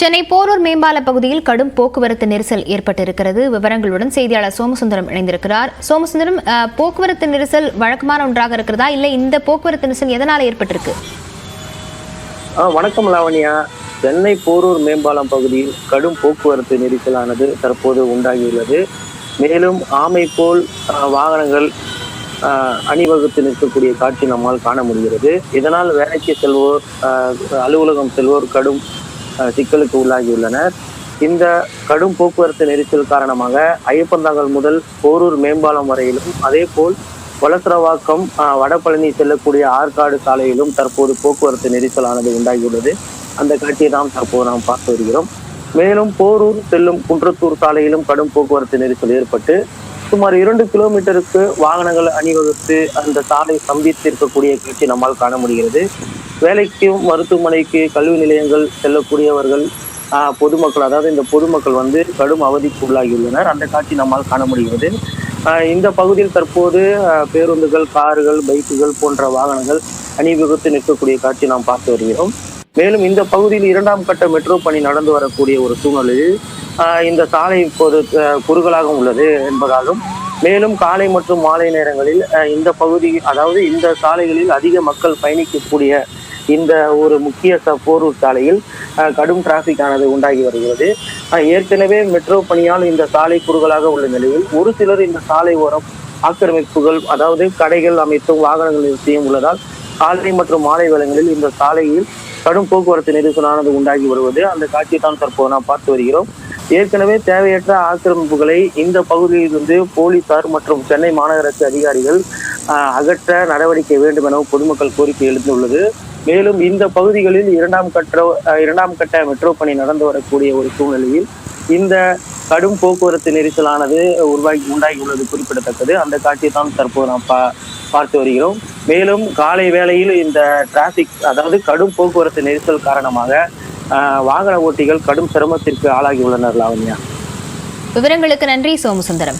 சென்னை போரூர் மேம்பால பகுதியில் கடும் போக்குவரத்து நெரிசல் ஏற்பட்டிருக்கிறது. விவரங்களுடன் செய்தியாளர் சோமசுந்தரம் இணைந்திருக்கிறார். சோமசுந்தரம், போக்குவரத்து நெரிசல் வழக்கமான ஒன்றாக இருக்கிறதா, இல்லை இந்த போக்குவரத்து நெரிசல் எதனால ஏற்பட்டிருக்கு? வணக்கம் லாவண்யா. சென்னை போரூர் மேம்பாலம் பகுதியில் கடும் போக்குவரத்து நெரிசலானது தற்போது உண்டாகியுள்ளது. மேலும் ஆமை போல் வாகனங்கள் அணிவகுத்து நிற்கக்கூடிய காட்சி நம்மால் காண முடிகிறது. இதனால் வேலைக்கு செல்வோர், அலுவலகம் செல்வோர் கடும் சிக்கலுக்கு உள்ளாகியுள்ளனர். இந்த கடும் போக்குவரத்து நெரிசல் காரணமாக ஐயப்பந்தாங்கல் முதல் போரூர் மேம்பாலம் வரையிலும், அதே போல் வலசரவாக்கம் வடபழனி செல்லக்கூடிய ஆற்காடு சாலையிலும் தற்போது போக்குவரத்து நெரிசலானது உண்டாகியுள்ளது. அந்த காட்சியை தான் தற்போது நாம் பார்த்து வருகிறோம். மேலும் போரூர் செல்லும் குன்றத்தூர் சாலையிலும் கடும் போக்குவரத்து நெரிசல் ஏற்பட்டு சுமார் 2 கிலோமீட்டருக்கு வாகனங்கள் அணிவகுத்து அந்த சாலை சந்தித்து இருக்கக்கூடிய காட்சி நம்மால் காண முடிகிறது. வேலைக்கும் மருத்துவமனைக்கு கல்வி நிலையங்கள் செல்லக்கூடியவர்கள் பொதுமக்கள், அதாவது இந்த பொதுமக்கள் கடும் அவதிக்கு உள்ளாகியுள்ளனர். அந்த காட்சி நம்மால் காண முடிகிறது. இந்த பகுதியில் தற்போது பேருந்துகள், கார்கள், பைக்குகள் போன்ற வாகனங்கள் அணிவகுத்து நிற்கக்கூடிய காட்சி நாம் பார்த்து வருகிறோம். மேலும் இந்த பகுதியில் 2ஆம் கட்ட மெட்ரோ பணி நடந்து வரக்கூடிய ஒரு சூழ்நிலையில் இந்த சாலை இப்போது குறுகலாக உள்ளது என்பதாலும், மேலும் காலை மற்றும் மாலை நேரங்களில் இந்த பகுதி, அதாவது இந்த சாலைகளில் அதிக மக்கள் பயணிக்கக்கூடிய இந்த ஒரு முக்கிய போரூர் சாலையில் கடும் டிராபிக் ஆனது உண்டாகி வருகிறது. ஏற்கனவே மெட்ரோ பணியால் இந்த சாலை குறுகலாக உள்ள நிலையில் ஒரு சிலர் இந்த சாலை ஓரம் ஆக்கிரமிப்புகள், அதாவது கடைகள் அமைத்தும் வாகனங்கள் நிறுத்தியும் உள்ளதால் காலை மற்றும் மாலை வேளைகளில் இந்த சாலையில் கடும் போக்குவரத்து நெரிசலானது உண்டாகி வருவது, அந்த காட்சியை தான் தற்போது நாம் பார்த்து வருகிறோம். ஏற்கனவே தேவையற்ற ஆக்கிரமிப்புகளை இந்த பகுதியிலிருந்து போலீசார் மற்றும் சென்னை மாநகராட்சி அதிகாரிகள் அகற்ற நடவடிக்கை வேண்டும் என பொதுமக்கள் கோரிக்கை எழுந்துள்ளது. மேலும் இந்த பகுதிகளில் 2ஆம் கட்ட மெட்ரோ பணி நடந்து வரக்கூடிய ஒரு சூழ்நிலையில் இந்த கடும் போக்குவரத்து நெரிசலானது உண்டாகி உள்ளது குறிப்பிடத்தக்கது. அந்த காட்சியை தான் தற்போது நாம் பார்த்து வருகிறோம். மேலும் காலை வேளையில் இந்த டிராபிக், அதாவது கடும் போக்குவரத்து நெரிசல் காரணமாக வாகன ஓட்டிகள் கடும் சிரமத்திற்கு ஆளாகி உள்ளனர். லாவண்யா, விவரங்களுக்கு நன்றி சோமசுந்தரம்.